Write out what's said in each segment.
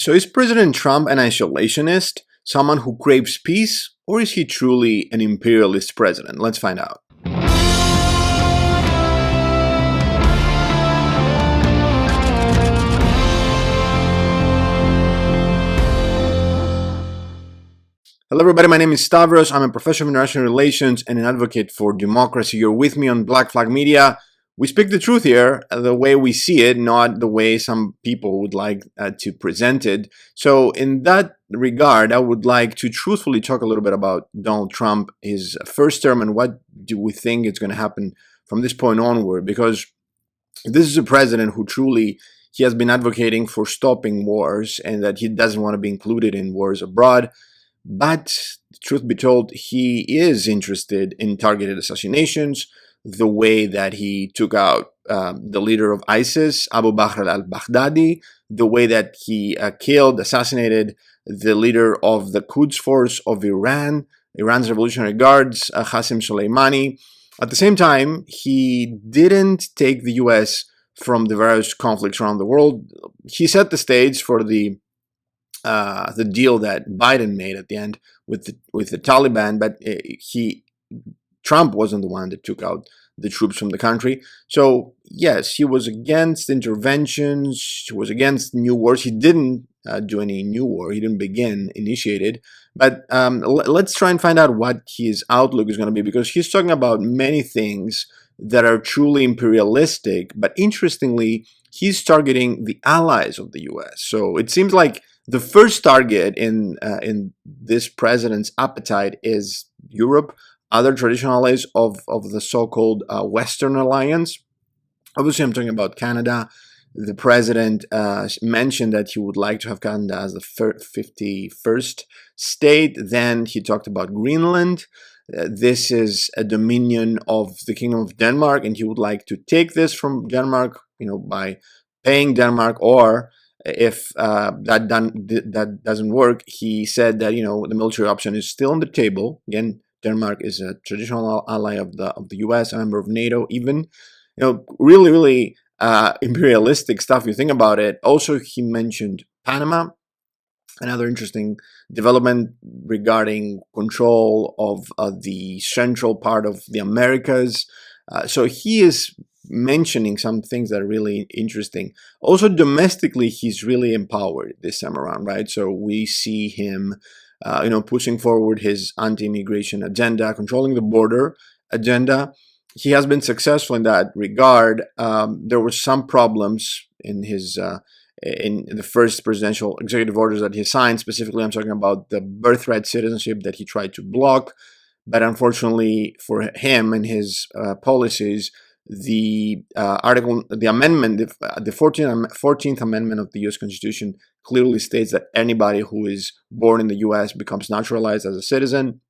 So is President Trump an isolationist, someone who craves peace, or is he truly an imperialist president? Let's find out. Hello everybody, my name is Stavros. I'm a professor of international relations and an advocate for democracy. You're with me on Black Flag Media. We speak the truth here, the way we see it, not the way some people would like to present it. So in that regard, I would like to truthfully talk a little bit about Donald Trump, his first term, and what do we think is going to happen from this point onward, because this is a president who truly, he has been advocating for stopping wars and that he doesn't want to be included in wars abroad. But truth be told, he is interested in targeted assassinations, the way that he took out the leader of ISIS, Abu Bakr al-Baghdadi, the way that he assassinated the leader of the Quds Force of Iran, Iran's Revolutionary Guards, Qasem Soleimani. At the same time, he didn't take the US from the various conflicts around the world. He set the stage for the deal that Biden made at the end with the Taliban, but Trump wasn't the one that took out the troops from the country. So yes, he was against interventions. He was against new wars. He didn't do any new war. He didn't initiate it. But let's try and find out what his outlook is going to be, because he's talking about many things that are truly imperialistic. But interestingly, he's targeting the allies of the U.S. So it seems like the first target in this president's appetite is Europe, other traditional allies of the so-called Western Alliance. Obviously, I'm talking about Canada. The president mentioned that he would like to have Canada as the 51st state. Then he talked about Greenland. This is a dominion of the Kingdom of Denmark, and he would like to take this from Denmark, by paying Denmark, or if that doesn't work, he said that the military option is still on the table. Again, Denmark is a traditional ally of the U.S., a member of NATO, even. Really imperialistic stuff. You think about it. Also, he mentioned Panama, another interesting development regarding control of the central part of the Americas. So he is mentioning some things that are really interesting. Also, domestically, he's really empowered this time around, right? So we see him, pushing forward his anti-immigration agenda, controlling the border agenda. He has been successful in that regard. There were some problems in his in the first presidential executive orders that he signed. Specifically, I'm talking about the birthright citizenship that he tried to block. But unfortunately for him and his policies, the amendment, the 14th Amendment of the U.S. Constitution clearly states that anybody who is born in the U.S. becomes naturalized as a citizen.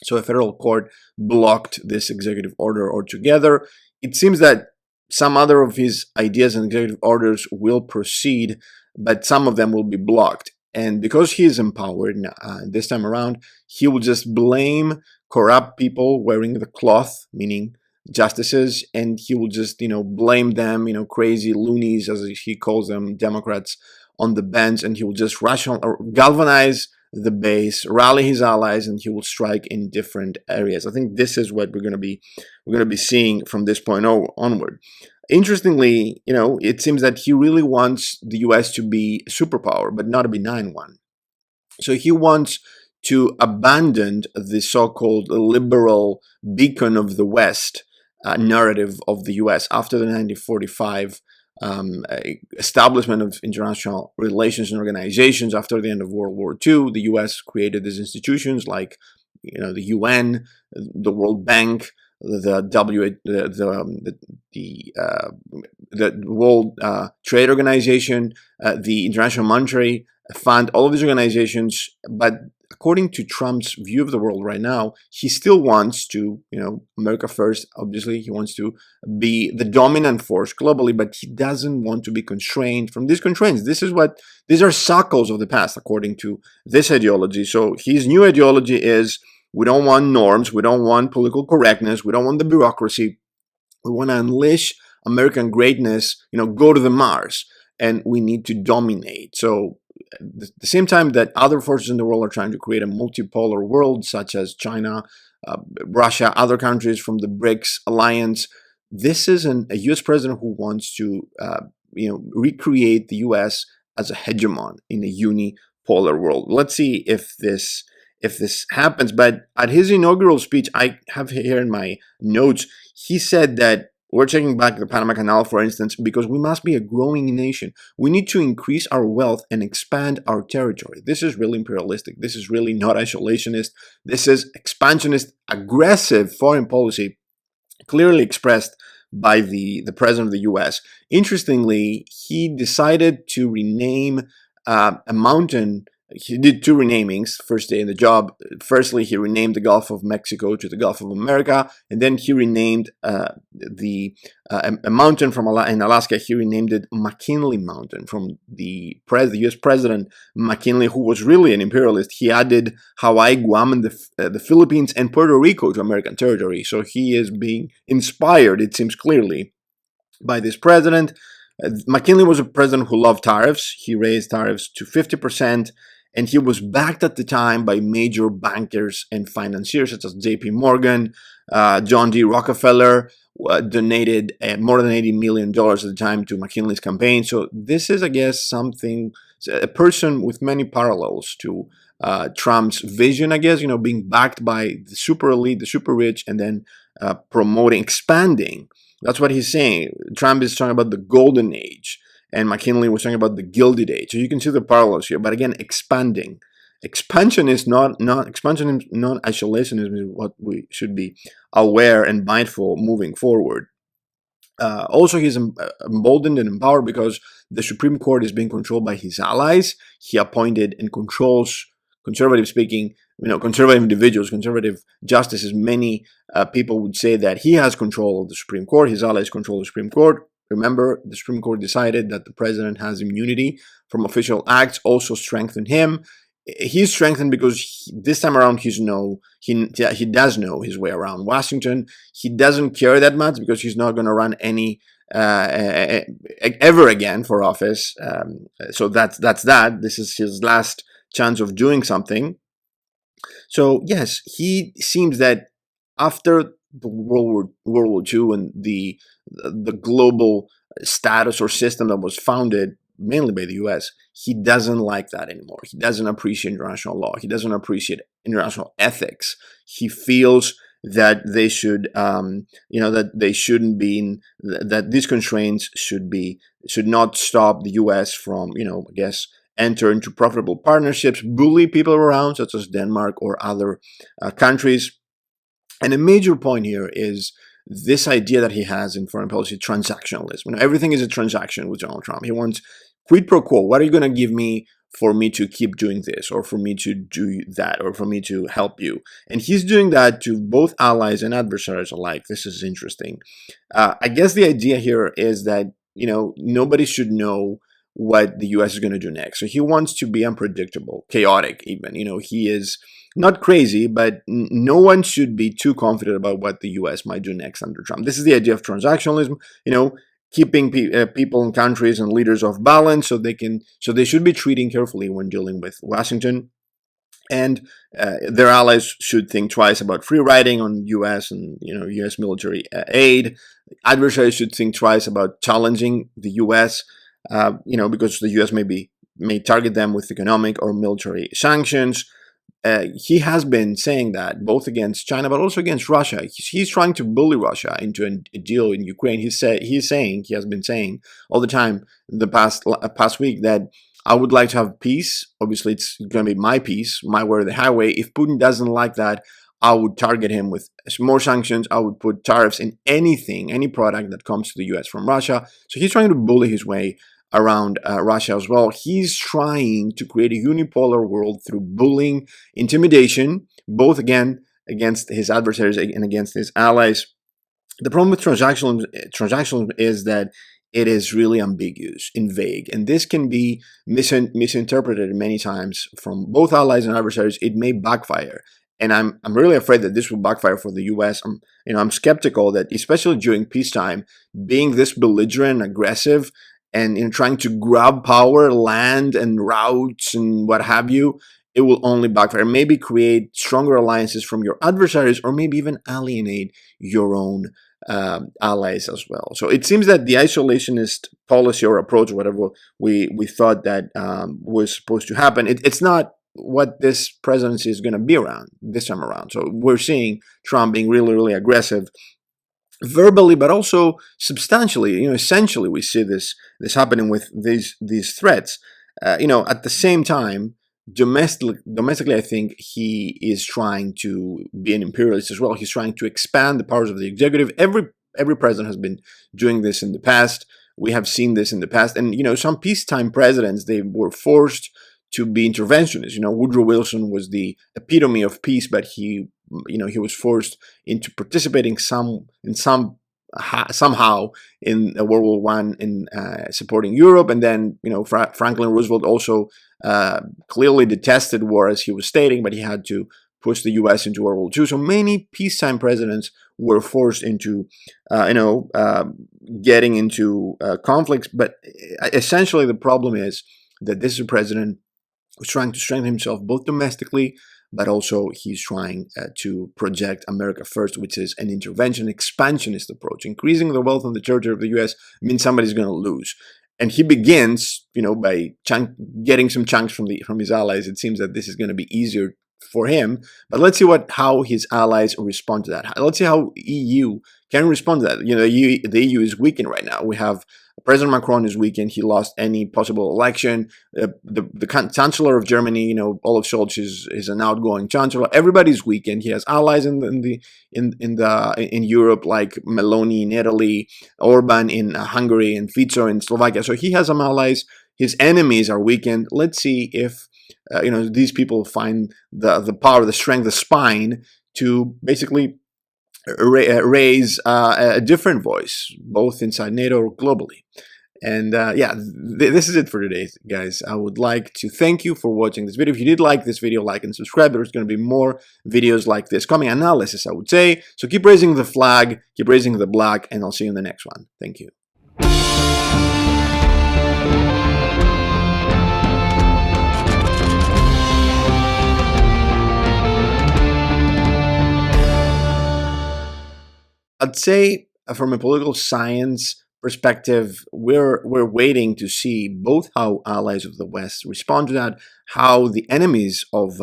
So a federal court blocked this executive order altogether. It seems that some other of his ideas and executive orders will proceed, but some of them will be blocked. And because he is empowered this time around, he will just blame corrupt people wearing the cloth, meaning justices, and he will just blame them, crazy loonies, as he calls them, Democrats on the bench, and he will just galvanize the base, rally his allies, and he will strike in different areas. I think this is what we're going to be seeing from this point onward. Interestingly, it seems that he really wants the U.S. to be a superpower, but not a benign one. So he wants to abandon the so-called liberal beacon of the West narrative of the U.S. after the 1945 establishment of international relations and organizations. After the end of World War II, the U.S. created these institutions like the UN, the World Bank, the World Trade Organization, the International Monetary Fund, all of these organizations. But according to Trump's view of the world right now, he still wants to, America first. Obviously, he wants to be the dominant force globally, but he doesn't want to be constrained from these constraints. These are shackles of the past, according to this ideology. So his new ideology is: we don't want norms, we don't want political correctness, we don't want the bureaucracy. We want to unleash American greatness, go to the Mars, and we need to dominate. So the same time that other forces in the world are trying to create a multipolar world, such as China, Russia, other countries from the BRICS alliance, this is a U.S. president who wants to, recreate the U.S. as a hegemon in a unipolar world. Let's see if this happens. But at his inaugural speech, I have here in my notes, he said that we're taking back the Panama Canal, for instance, because we must be a growing nation. We need to increase our wealth and expand our territory. This is really imperialistic. This is really not isolationist. This is expansionist, aggressive foreign policy, clearly expressed by the president of the U.S. Interestingly, he decided to rename a mountain. He did two renamings first day in the job. Firstly, he renamed the Gulf of Mexico to the Gulf of America, and then he renamed a mountain in Alaska. He renamed it McKinley Mountain from the U.S. president McKinley, who was really an imperialist. He added Hawaii, Guam, and the Philippines and Puerto Rico to American territory. So he is being inspired, it seems clearly, by this president. McKinley was a president who loved tariffs. He raised tariffs to 50%. And he was backed at the time by major bankers and financiers such as J.P. Morgan, John D. Rockefeller, donated more than $80 million at the time to McKinley's campaign. So this is, I guess, a person with many parallels to Trump's vision, I guess, being backed by the super elite, the super rich, and then expanding. That's what he's saying. Trump is talking about the golden age, and McKinley was talking about the Gilded Age. So you can see the parallels here. But again, expanding. Expansion is not isolationism is what we should be aware and mindful moving forward. Also, he's emboldened and empowered because the Supreme Court is being controlled by his allies. He appointed and controls, conservative speaking, conservative individuals, conservative justices. Many people would say that he has control of the Supreme Court. His allies control the Supreme Court. Remember, the Supreme Court decided that the president has immunity from official acts, also strengthened him. He's strengthened because this time around he does know his way around Washington. He doesn't care that much because he's not going to run any ever again for office. So that's that. This is his last chance of doing something. So yes, he seems that after the World War II and the global status or system that was founded mainly by the U.S., he doesn't like that anymore. He doesn't appreciate international law. He doesn't appreciate international ethics. He feels that they should, that they shouldn't be, that these constraints should not stop the U.S. from, enter into profitable partnerships, bully people around, such as Denmark or other countries. And a major point here is this idea that he has in foreign policy, transactionalism. Everything is a transaction with Donald Trump. He wants quid pro quo. What are you going to give me for me to keep doing this, or for me to do that, or for me to help you? And he's doing that to both allies and adversaries alike. This is interesting. I guess the idea here is that, nobody should know what the U.S. is going to do next. So he wants to be unpredictable, chaotic even. He is not crazy, but no one should be too confident about what the U.S. might do next under Trump. This is the idea of transactionalism, keeping people and countries and leaders off balance so they should be treating carefully when dealing with Washington. And their allies should think twice about free riding on U.S. and U.S. military aid. Adversaries should think twice about challenging the U.S. Because the U.S. may target them with economic or military sanctions. He has been saying that both against China, but also against Russia. He's trying to bully Russia into a deal in Ukraine. He has been saying all the time the past week that I would like to have peace. Obviously, it's going to be my peace, my way or the highway. If Putin doesn't like that, I would target him with more sanctions. I would put tariffs in any product that comes to the U.S. from Russia. So he's trying to bully his way around Russia as well. He's trying to create a unipolar world through bullying, intimidation, both again against his adversaries and against his allies. The problem with transactionalism is that it is really ambiguous and vague, and this can be misinterpreted many times from both allies and adversaries. It may backfire. And I'm really afraid that this will backfire for the U.S. I'm skeptical that, especially during peacetime, being this belligerent, aggressive, and in trying to grab power, land, and routes and what have you, it will only backfire. Maybe create stronger alliances from your adversaries, or maybe even alienate your own allies as well. So it seems that the isolationist policy or approach, whatever we thought that was supposed to happen, it's not what this presidency is going to be around this time around. So we're seeing Trump being really, really aggressive verbally, but also substantially. Essentially, we see this happening with these threats. At the same time, domestically, I think he is trying to be an imperialist as well. He's trying to expand the powers of the executive. Every president has been doing this in the past. We have seen this in the past, and some peacetime presidents, they were forced to be interventionists. Woodrow Wilson was the epitome of peace, but he was forced into participating somehow in World War One in supporting Europe, and then Franklin Roosevelt also clearly detested war, as he was stating, but he had to push the U.S. into World War II. So many peacetime presidents were forced into getting into conflicts. But essentially, the problem is that this is a president who's trying to strengthen himself both domestically, but also he's trying to project America first, which is an intervention, expansionist approach. Increasing the wealth and the territory of the U.S. means somebody's going to lose. And he begins, by getting some chunks from his allies. It seems that this is going to be easier for him. But let's see how his allies respond to that. Let's see how EU can respond to that. The EU is weakened right now. We have President Macron is weakened. He lost any possible election. The Chancellor of Germany, Olaf Scholz, is an outgoing chancellor. Everybody's weakened. He has allies in Europe, like Meloni in Italy, Orban in Hungary, and Fico in Slovakia. So he has some allies. His enemies are weakened. Let's see if these people find the power, the strength, the spine to basically raise a different voice, both inside NATO or globally. And this is it for today, guys. I would like to thank you for watching this video. If you did like this video, like and subscribe. There's going to be more videos like this coming, analysis, I would say. So keep raising the flag, keep raising the black, and I'll see you in the next one. Thank you. I'd say from a political science perspective, we're waiting to see both how allies of the West respond to that, how the enemies of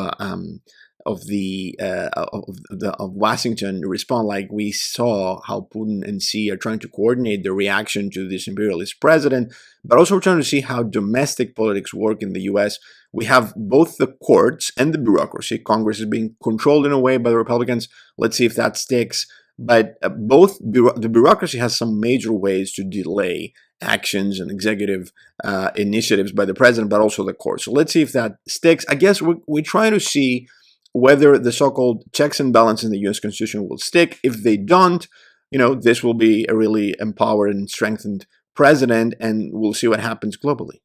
Washington respond. Like we saw how Putin and Xi are trying to coordinate the reaction to this imperialist president, but also we're trying to see how domestic politics work in the U.S. We have both the courts and the bureaucracy. Congress is being controlled in a way by the Republicans. Let's see if that sticks. But the bureaucracy has some major ways to delay actions and executive initiatives by the president, but also the court. So let's see if that sticks. I guess we're trying to see whether the so-called checks and balances in the U.S. Constitution will stick. If they don't, this will be a really empowered and strengthened president, and we'll see what happens globally.